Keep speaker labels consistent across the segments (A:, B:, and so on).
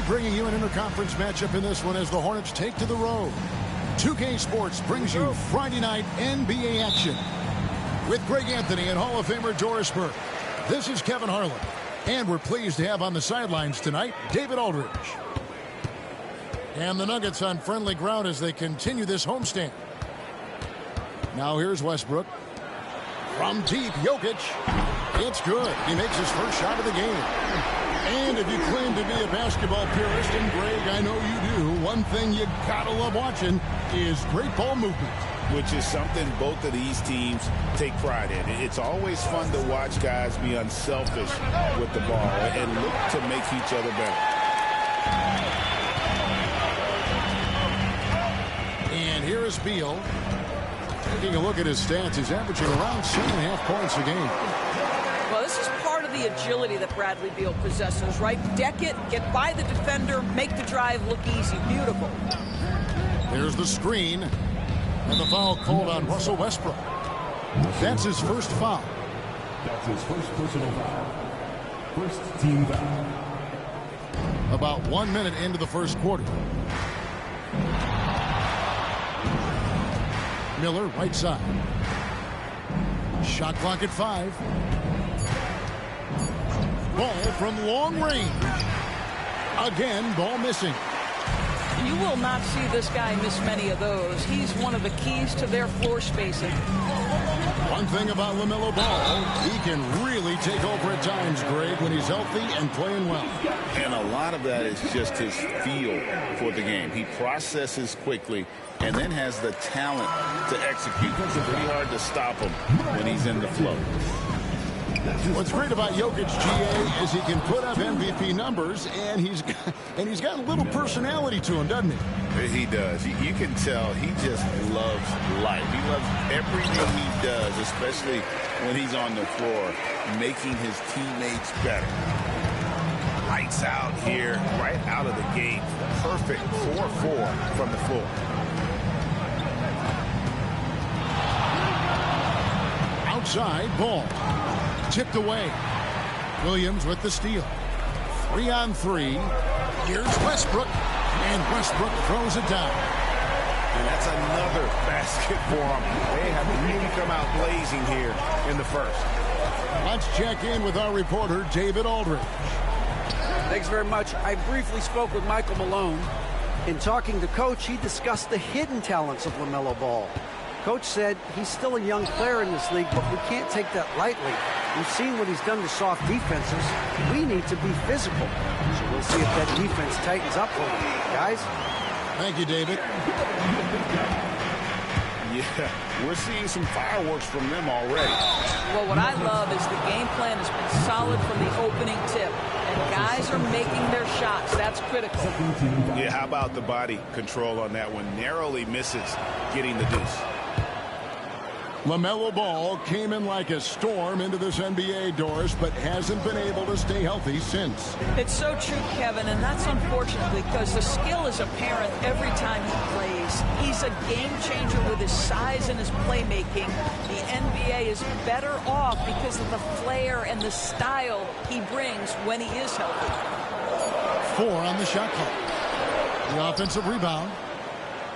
A: bringing you an interconference matchup in this one as the Hornets take to the road. 2K Sports brings you Friday night NBA action with Greg Anthony and Hall of Famer Doris Burke. This is Kevin Harlan, and we're pleased to have on the sidelines tonight David Aldridge. And the Nuggets on friendly ground as they continue this homestand. Now here's Westbrook. From deep, Jokic. It's good. He makes his first shot of the game. And if you claim to be a basketball purist, and Greg, I know you do, one thing you gotta love watching is great ball movement.
B: Which is something both of these teams take pride in. It's always fun to watch guys be unselfish with the ball and look to make each other better.
A: And here is Beal. Taking a look at his stats, he's averaging around 7.5 points a game.
C: Well, this is part of the agility that Bradley Beal possesses, right? Deck it, get by the defender, make the drive look easy. Beautiful.
A: There's the screen. And the foul called on Russell Westbrook. That's his first foul.
D: That's his first personal foul. First team foul.
A: About 1 minute into the first quarter. Miller, right side. Shot clock at 5. Ball from long range. Again, ball missing.
C: You will not see this guy miss many of those. He's one of the keys to their floor spacing.
A: One thing about LaMelo Ball, he can really take over at times, Greg, when he's healthy and playing well.
B: And a lot of that is just his feel for the game. He processes quickly and then has the talent to execute. It's pretty hard to stop him when he's in the flow.
A: What's great about Jokic, GA, is he can put up MVP numbers, and he's got a little personality to him, doesn't he?
B: He does. You can tell he just loves life. He loves everything he does, especially when he's on the floor, making his teammates better. Lights out here, right out of the gate. Perfect 4-4 from the floor.
A: Outside, ball. Tipped away. Williams with the steal. 3-on-3. Here's Westbrook. And Westbrook throws it down.
B: And that's another basket for them. They have really come out blazing here in the first.
A: Let's check in with our reporter, David Aldridge.
E: Thanks very much. I briefly spoke with Michael Malone. In talking to Coach, he discussed the hidden talents of LaMelo Ball. Coach said he's still a young player in this league, but we can't take that lightly. We've seen what he's done to soft defenses. We need to be physical. So we'll see if that defense tightens up for him. Guys?
A: Thank you, David.
B: Yeah, we're seeing some fireworks from them already.
C: Well, what I love is the game plan has been solid from the opening tip. And guys are making their shots. That's critical.
B: Yeah, how about the body control on that one? Narrowly misses getting the deuce.
A: LaMelo Ball came in like a storm into this NBA, Doris, but hasn't been able to stay healthy since.
C: It's so true, Kevin, and that's unfortunate because the skill is apparent every time he plays. He's a game changer with his size and his playmaking. The NBA is better off because of the flair and the style he brings when he is healthy.
A: 4 on the shot clock. The offensive rebound.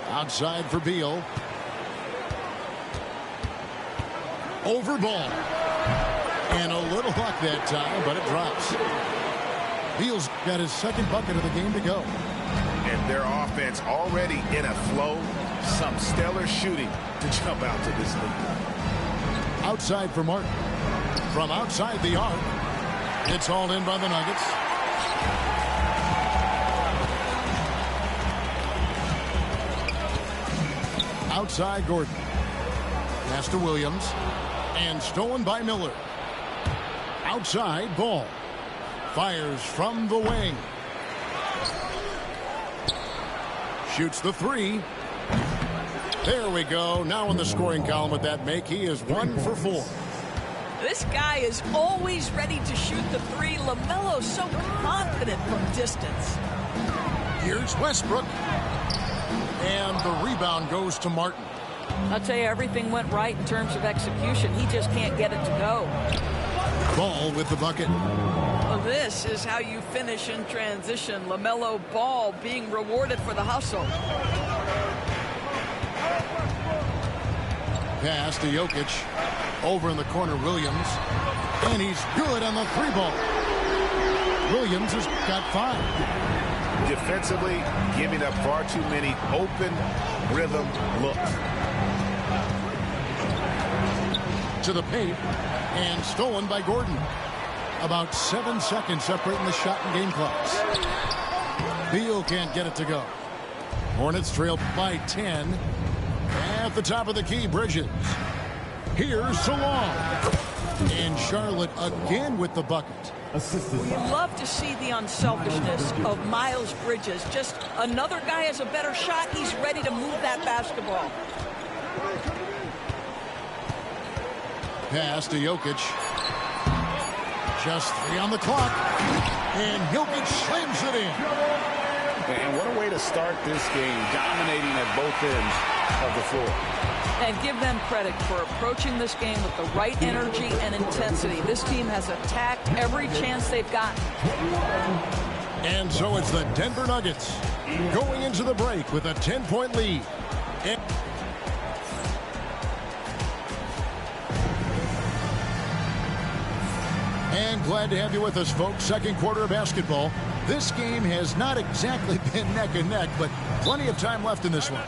A: Outside for Beal. Over ball. And a little luck that time, but it drops. Beal's got his second bucket of the game to go.
B: And their offense already in a flow. Some stellar shooting to jump out to this lead.
A: Outside for Martin. From outside the arc. It's hauled in by the Nuggets. Outside Gordon. Pass to Williams. And stolen by Miller. Outside Ball. Fires from the wing. Shoots the 3. There we go. Now in the scoring column with that make, he is 1 for 4.
C: This guy is always ready to shoot the 3. LaMelo's so confident from distance.
A: Here's Westbrook. And the rebound goes to Martin.
C: I'll tell you, everything went right in terms of execution. He just can't get it to go.
A: Ball with the bucket.
C: Well, this is how you finish in transition. LaMelo Ball being rewarded for the hustle.
A: Pass to Jokic. Over in the corner, Williams. And he's good on the 3-ball. Williams has got 5.
B: Defensively, giving up far too many open rhythm looks.
A: To the paint. And stolen by Gordon. About 7 seconds separating the shot and game clocks. Beal can't get it to go. Hornets trail by 10. At the top of the key, Bridges. Here's Salon. And Charlotte again with the bucket.
C: You love to see the unselfishness of Miles Bridges. Just another guy has a better shot. He's ready to move that basketball.
A: Pass to Jokic. Just 3 on the clock. And Jokic slams it in.
B: And what a way to start this game, dominating at both ends of the floor.
C: And give them credit for approaching this game with the right energy and intensity. This team has attacked every chance they've gotten.
A: And so it's the Denver Nuggets going into the break with a 10-point lead. And glad to have you with us, folks. Second quarter of basketball. This game has not exactly been neck and neck, but plenty of time left in this one.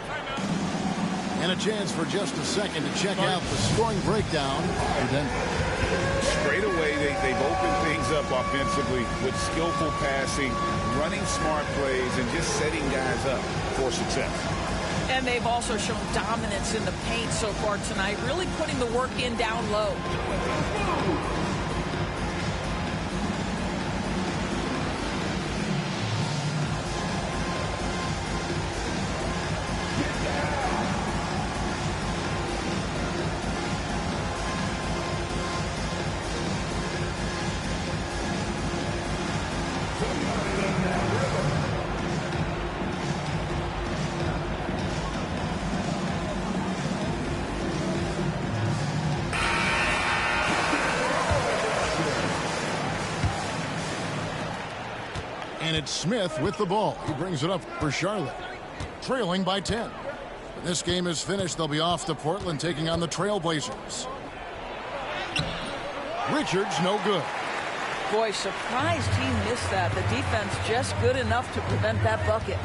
A: And a chance for just a second to check out the scoring breakdown for Denver.
B: Straight away, they've opened things up offensively with skillful passing, running smart plays, and just setting guys up for success.
C: And they've also shown dominance in the paint so far tonight, really putting the work in down low.
A: And it's Smith with the ball. He brings it up for Charlotte. Trailing by 10. When this game is finished, they'll be off to Portland taking on the Trailblazers. Richards, no good.
C: Boy, surprised he missed that. The defense just good enough to prevent that bucket.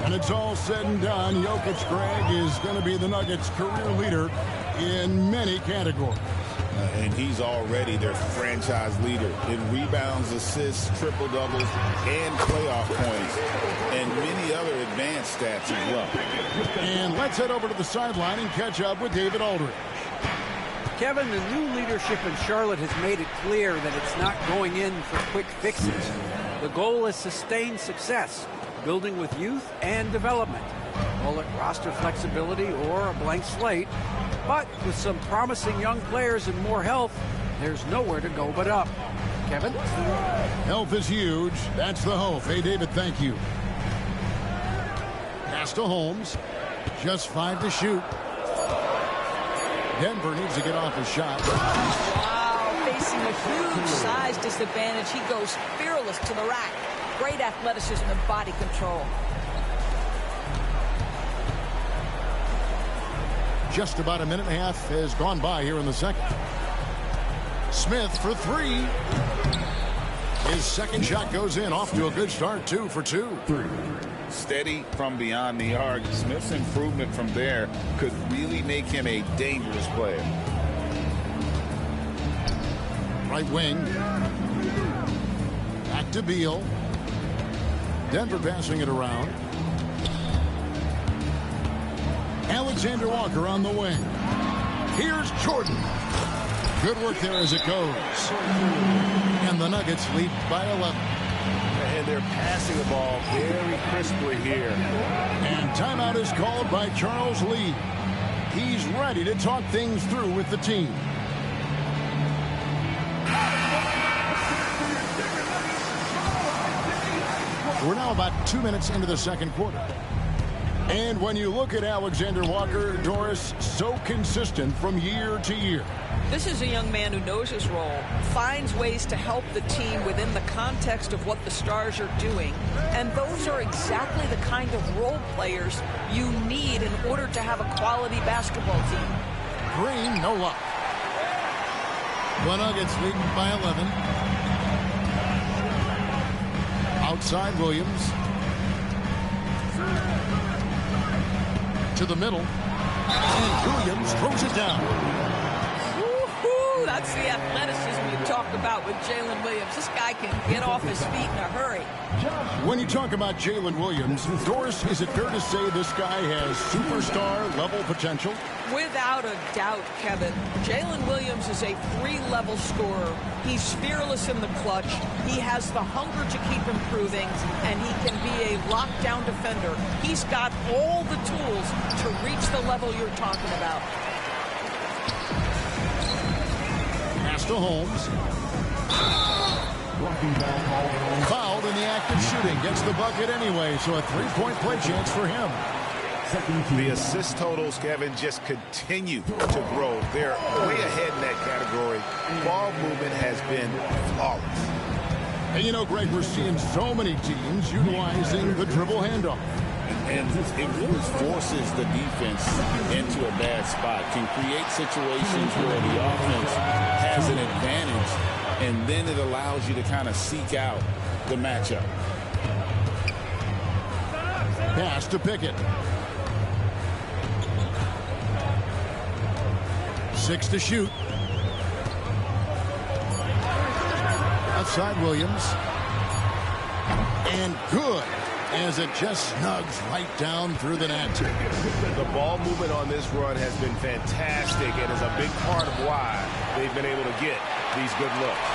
A: And it's all said and done. Jokic, Greg, is going to be the Nuggets' career leader in many categories.
B: And he's already their franchise leader in rebounds, assists, triple-doubles, and playoff points, and many other advanced stats as well.
A: And let's head over to the sideline and catch up with David Aldridge.
E: Kevin, the new leadership in Charlotte has made it clear that it's not going in for quick fixes. The goal is sustained success, building with youth and development. Call it roster flexibility or a blank slate. But with some promising young players and more health, there's nowhere to go but up. Kevin?
A: Health is huge. That's the hope. Hey, David, thank you. Pass to Holmes. Just 5 to shoot. Denver needs to get off his shot.
C: Wow, facing a huge size disadvantage. He goes fearless to the rack. Great athleticism and body control.
A: Just about a minute and a half has gone by here in the second. Smith for 3. His second shot goes in. Off to a good start. 2 for 2.
B: Steady from beyond the arc. Smith's improvement from there could really make him a dangerous player.
A: Right wing. Back to Beal. Denver passing it around. Alexander Walker on the wing. Here's Jordan. Good work there as it goes. And the Nuggets lead by 11.
B: And they're passing the ball very crisply here.
A: And timeout is called by Charles Lee. He's ready to talk things through with the team. We're now about 2 minutes into the second quarter. And when you look at Alexander Walker, Doris, so consistent from year to year.
C: This is a young man who knows his role, finds ways to help the team within the context of what the Stars are doing, and those are exactly the kind of role players you need in order to have a quality basketball team.
A: Green, no luck. The Nuggets leading by 11. Outside Williams. To the middle. And Williams throws it down.
C: Woo-hoo! That's the athleticism you talk about with Jalen Williams. This guy can get off his feet in a hurry.
A: When you talk about Jalen Williams, Doris, is it fair to say this guy has superstar-level potential?
C: Without a doubt, Kevin. Jalen Williams is a 3-level scorer. He's fearless in the clutch. He has the hunger to keep improving, and he can be a lockdown defender. He's got all the tools to reach the level you're talking about.
A: Pass to Holmes. Fouled in the act of shooting. Gets the bucket anyway, so a 3-point play chance for him.
B: The assist totals, Kevin, just continue to grow. They're way ahead in that category. Ball movement has been flawless.
A: And you know, Greg, we're seeing so many teams utilizing the dribble handoff.
B: And it really forces the defense into a bad spot, can create situations where the offense has an advantage, and then it allows you to kind of seek out the matchup.
A: Pass to Pickett. 6 to shoot. Outside Williams. And good, as it just snugs right down through the net.
F: The ball movement on this run has been fantastic and is a big part of why they've been able to get these good looks.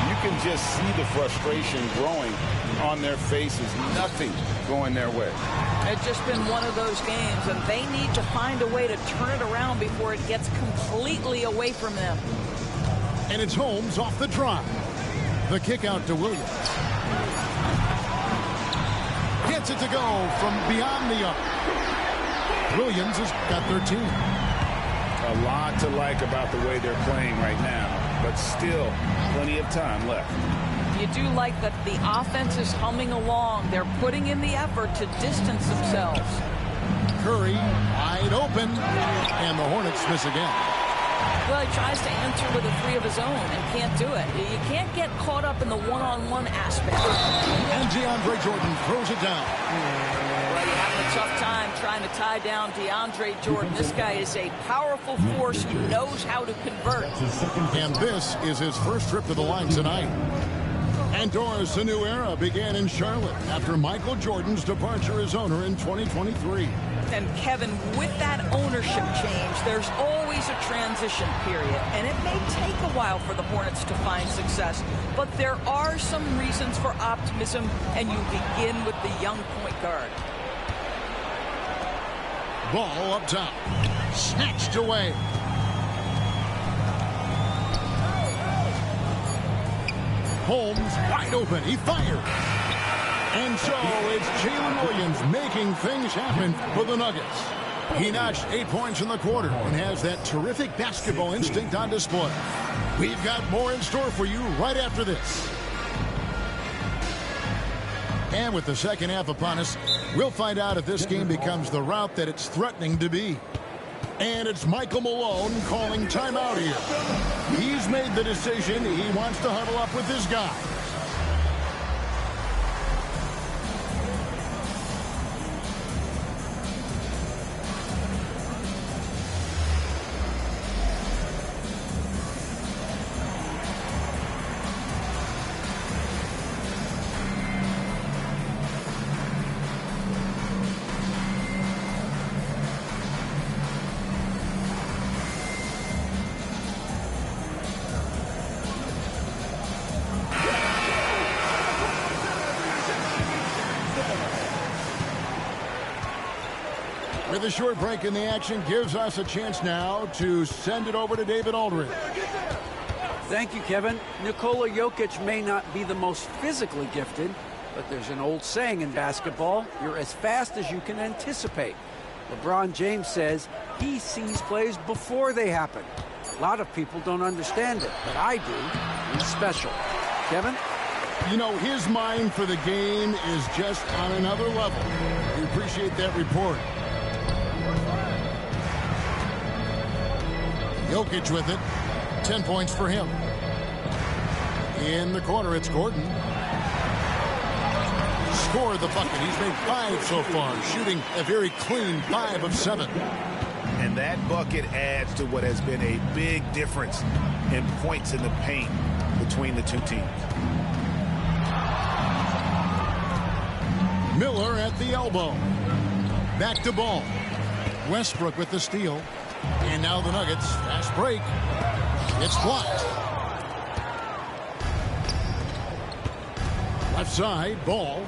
B: You can just see the frustration growing on their faces. Nothing going their way.
C: It's just been one of those games, and they need to find a way to turn it around before it gets completely away from them.
A: And it's Holmes off the drive. The kick out to Williams. Gets it to go from beyond the arc. Williams has got 13.
B: A lot to like about the way they're playing right now, but still plenty of time left.
C: You do like that the offense is humming along. They're putting in the effort to distance themselves.
A: Curry wide open, and the Hornets miss again.
C: Well, he tries to enter with a 3 of his own and can't do it. You can't get caught up in the one-on-one aspect.
A: And DeAndre Jordan throws it down.
C: Well, you're having a tough time trying to tie down DeAndre Jordan. This guy is a powerful force who knows how to convert.
A: And this is his first trip to the line tonight. And Doris, a new era began in Charlotte after Michael Jordan's departure as owner in 2023.
C: And Kevin, with that ownership change, there's always a transition period, and it may take a while for the Hornets to find success, but there are some reasons for optimism, and you begin with the young point guard.
A: Ball up top, snatched away. Holmes wide open, he fired. And so it's Jalen Williams making things happen for the Nuggets. He notched 8 points in the quarter and has that terrific basketball instinct on display. We've got more in store for you right after this. And with the second half upon us, we'll find out if this game becomes the route that it's threatening to be. And it's Michael Malone calling timeout here. He's made the decision. He wants to huddle up with his guys. With a short break in the action gives us a chance now to send it over to David Aldridge.
E: Thank you, Kevin. Nikola Jokic may not be the most physically gifted, but there's an old saying in basketball, you're as fast as you can anticipate. LeBron James says he sees plays before they happen. A lot of people don't understand it, but I do. He's special. Kevin?
A: You know, his mind for the game is just on another level. We appreciate that report. Jokic with it. 10 points for him. In the corner, it's Gordon. Scored the bucket. He's made 5 so far, shooting a very clean 5 of 7.
B: And that bucket adds to what has been a big difference in points in the paint between the two teams.
A: Miller at the elbow. Back to Ball. Westbrook with the steal. And now the Nuggets. Fast break. It's blocked. Left side, Ball.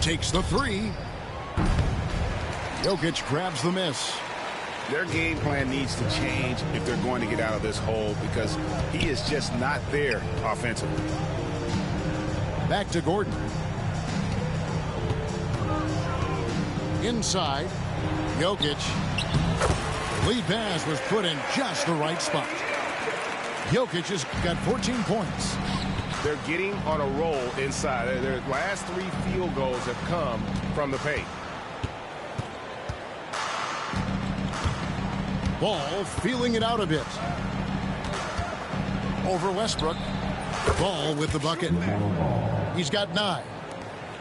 A: Takes the 3. Jokic grabs the miss.
B: Their game plan needs to change if they're going to get out of this hole, because he is just not there offensively.
A: Back to Gordon. Inside, Jokic. Lead pass was put in just the right spot. Jokic has got 14 points.
F: They're getting on a roll inside. Their last 3 field goals have come from the paint.
A: Ball feeling it out a bit. Over Westbrook. Ball with the bucket. He's got 9.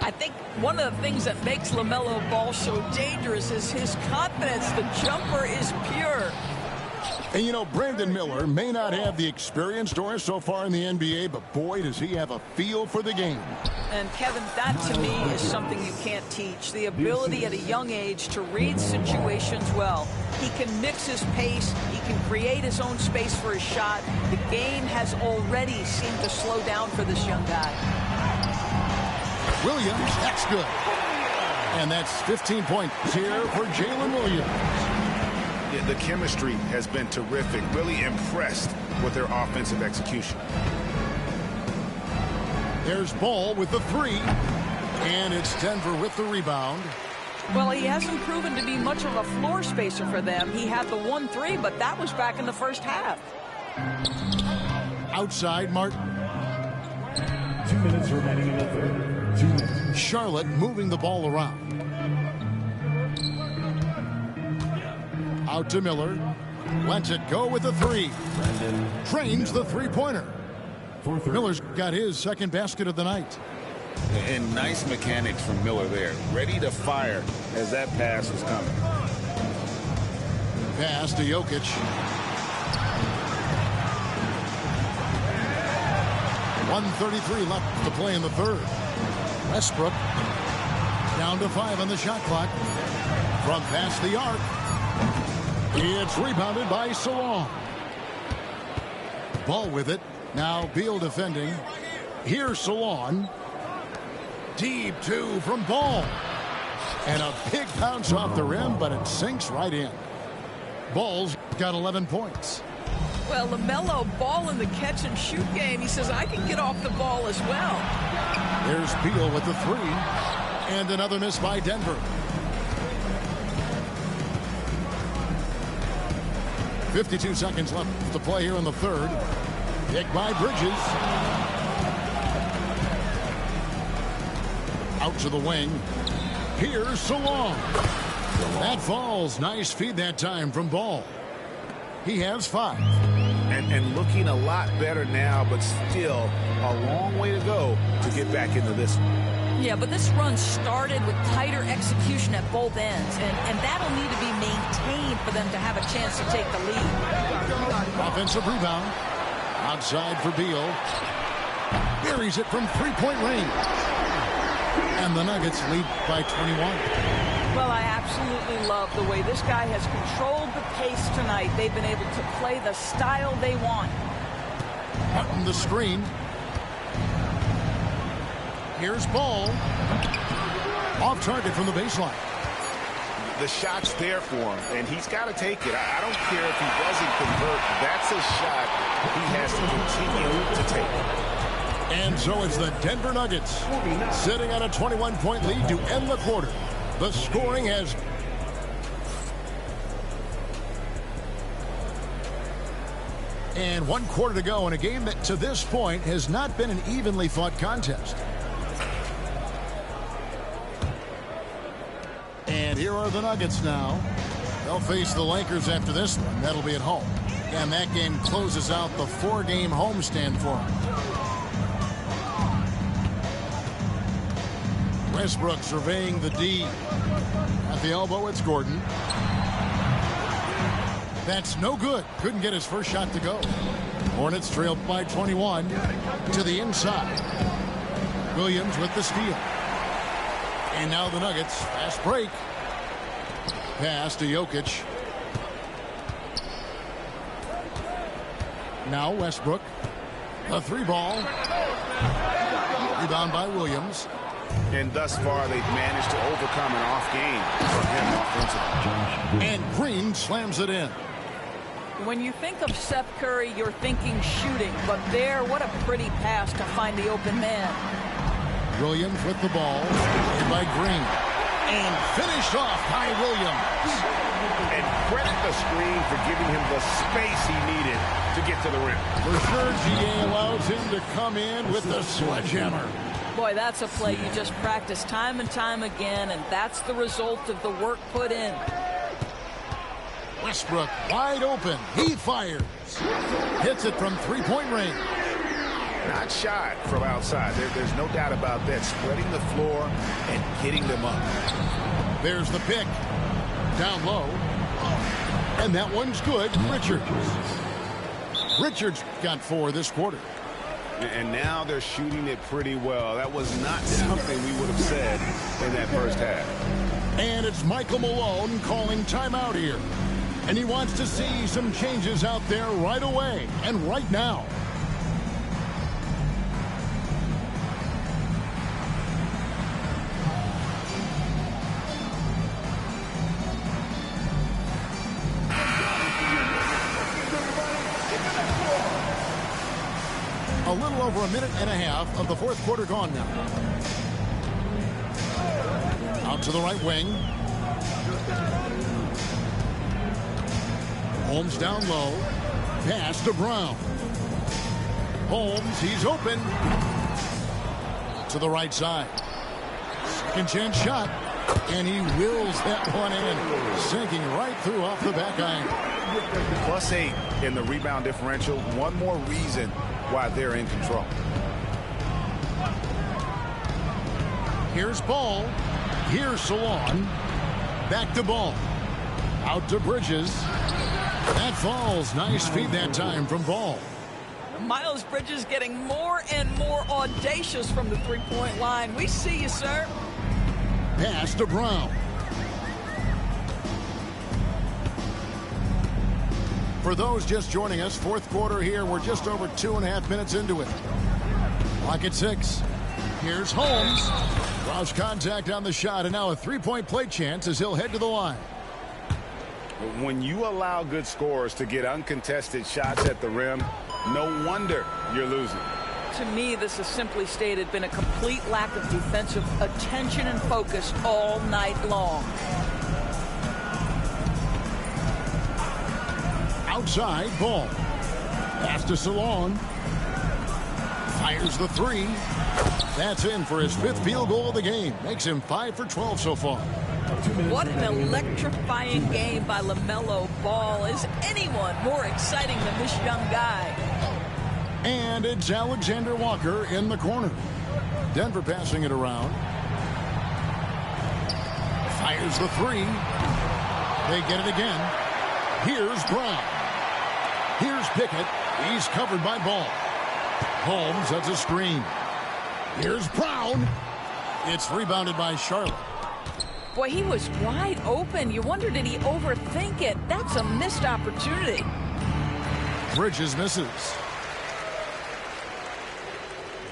C: I think one of the things that makes LaMelo Ball so dangerous is his confidence. The jumper is pure.
A: And, you know, Brandon Miller may not have the experience, Doris, so far in the NBA, but boy, does he have a feel for the game.
C: And, Kevin, that to me is something you can't teach. The ability at a young age to read situations well. He can mix his pace. He can create his own space for his shot. The game has already seemed to slow down for this young guy.
A: Williams, that's good. And that's 15 points here for Jalen Williams.
B: Yeah, the chemistry has been terrific. Really impressed with their offensive execution.
A: There's Ball with the 3. And it's Denver with the rebound.
C: Well, he hasn't proven to be much of a floor spacer for them. He had the 1-3, but that was back in the first half.
A: Outside, Martin.
D: 2 minutes remaining in the third. 2 minutes.
A: Charlotte moving the ball around. Out to Miller. Lets it go with the 3. Trains the three-pointer. Miller's got his second basket of the night.
B: And nice mechanics from Miller there. Ready to fire as that pass is coming.
A: Pass to Jokic. .133 left to play in the third. Westbrook down to 5 on the shot clock. From past the arc. It's rebounded by Salon. Ball with it. Now Beal defending. Here's Salon. Deep 2 from Ball. And a big bounce off the rim, but it sinks right in. Ball's got 11 points.
C: Well, LaMelo Ball in the catch-and-shoot game. He says, I can get off the ball as well.
A: There's Beal with the 3. And another miss by Denver. 52 seconds left to play here in the third. Pick by Bridges. Out to the wing. Here's Salon. That falls. Nice feed that time from Ball. He has 5.
B: And looking a lot better now, but still a long way to go to get back into this one.
C: Yeah, but this run started with tighter execution at both ends, and that'll need to be maintained for them to have a chance to take the lead.
A: Offensive rebound. Outside for Beal. Buries it from three-point range. And the Nuggets lead by 21.
C: Well, I absolutely love the way this guy has controlled the pace tonight. They've been able to play the style they want.
A: Hutton the screen. Here's Ball. Off target from the baseline.
B: The shot's there for him, and he's got to take it. I don't care if he doesn't convert. That's a shot he has to continue to take.
A: And so it's the Denver Nuggets sitting on a 21-point lead to end the quarter. The scoring has... And 1 quarter to go in a game that to this point has not been an evenly fought contest. And here are the Nuggets now. They'll face the Lakers after this one. That'll be at home. And that game closes out the 4-game homestand for them. Westbrook surveying the D. At the elbow, it's Gordon. That's no good. Couldn't get his first shot to go. Hornets trailed by 21 to the inside. Williams with the steal. And now the Nuggets. Fast break. Pass to Jokic. Now Westbrook. A 3-ball. Rebound by Williams.
F: And thus far, they've managed to overcome an off game for him offensively.
A: And Green slams it in.
C: When you think of Seth Curry, you're thinking shooting. But there, what a pretty pass to find the open man.
A: Williams with the ball. And by Green. And finished off by Williams.
F: And credit the screen for giving him the space he needed to get to the rim.
A: For sure, GA allows him to come in with the sledgehammer.
C: Boy, that's a play you just practice time and time again, and that's the result of the work put in.
A: Westbrook wide open. He fires. Hits it from 3-point range.
F: Not shot from outside. There's no doubt about that. Spreading the floor and getting them up.
A: There's the pick. Down low. And that one's good. Richards got 4 this quarter.
F: And now they're shooting it pretty well. That was not something we would have said in that first half.
A: And it's Michael Malone calling timeout here. And he wants to see some changes out there right away and right now. A little over a minute and a half of the 4th quarter gone now. Out to the right wing. Holmes down low. Pass to Brown. Holmes, he's open. To the right side. Second chance shot. And he wills that one in. Sinking right through off the back iron.
F: +8 in the rebound differential. One more reason why they're in control.
A: Here's Ball. Here's Salon. Back to Ball. Out to Bridges. That falls. Nice feed that time from Ball.
C: Miles Bridges getting more and more audacious from the 3-point line. We see you, sir.
A: Pass to Brown. For those just joining us, 4th quarter here. We're just over 2.5 minutes into it. Clock at 6. Here's Holmes. Draws contact on the shot, and now a 3-point play chance as he'll head to the line.
F: When you allow good scorers to get uncontested shots at the rim, no wonder you're losing.
C: To me, this has simply stated been a complete lack of defensive attention and focus all night long.
A: Outside, Ball. Pass to Salon. Fires the 3. That's in for his 5th field goal of the game. Makes him 5 for 12 so far.
C: What an electrifying game by LaMelo Ball. Is anyone more exciting than this young guy?
A: And it's Alexander Walker in the corner. Denver passing it around. Fires the 3. They get it again. Here's Brown. Here's Pickett. He's covered by Ball. Holmes, that's a screen. Here's Brown. It's rebounded by Charlotte.
C: Boy, he was wide open. You wonder, did he overthink it? That's a missed opportunity.
A: Bridges misses.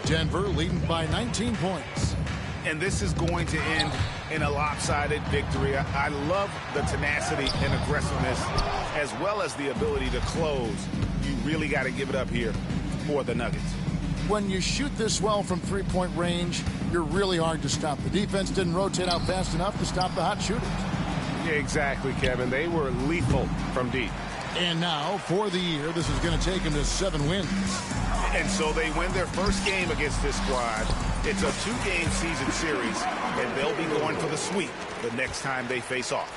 A: Denver leading by 19 points.
F: And this is going to end in a lopsided victory. I love the tenacity and aggressiveness as well as the ability to close. You really got to give it up here for the Nuggets.
A: when you shoot this well from three-point range, you're really hard to stop. The defense didn't rotate out fast enough to stop the hot shooters.
F: Yeah, exactly, Kevin. They were lethal from deep.
A: And now, for the year, this is going to take them to 7 wins.
F: And so they win their first game against this squad. It's a 2-game season series, and they'll be going for the sweep the next time they face off.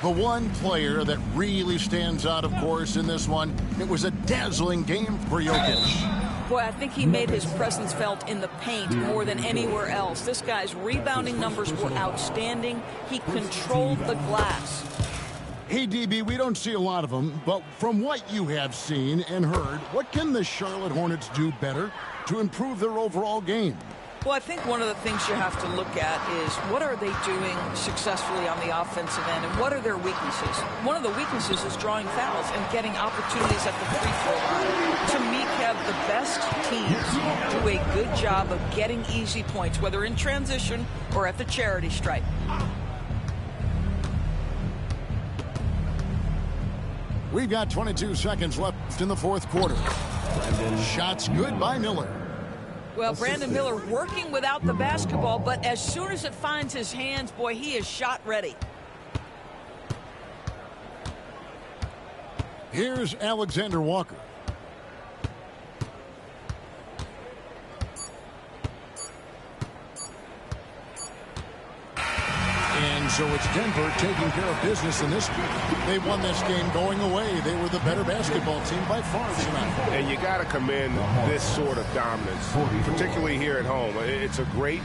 A: The one player that really stands out, of course, in this one, it was a dazzling game for Jokic.
C: Boy, I think he made his presence felt in the paint more than anywhere else. This guy's rebounding numbers were outstanding. He controlled the glass.
A: Hey, DB, we don't see a lot of them, but from what you have seen and heard, what can the Charlotte Hornets do better to improve their overall game?
C: Well, I think one of the things you have to look at is what are they doing successfully on the offensive end and what are their weaknesses? One of the weaknesses is drawing fouls and getting opportunities at the free throw line. To me, Kev, the best teams do a good job of getting easy points, whether in transition or at the charity stripe.
A: We've got 22 seconds left in the fourth quarter. Shots good by Miller.
C: Well, Brandon Miller working without the basketball, but as soon as it finds his hands, boy, he is shot ready.
A: Here's Alexander Walker. And so it's Denver taking care of business in this game. They won this game going away. They were the better basketball team by far tonight.
F: And you got to commend this sort of dominance, particularly here at home. It's a great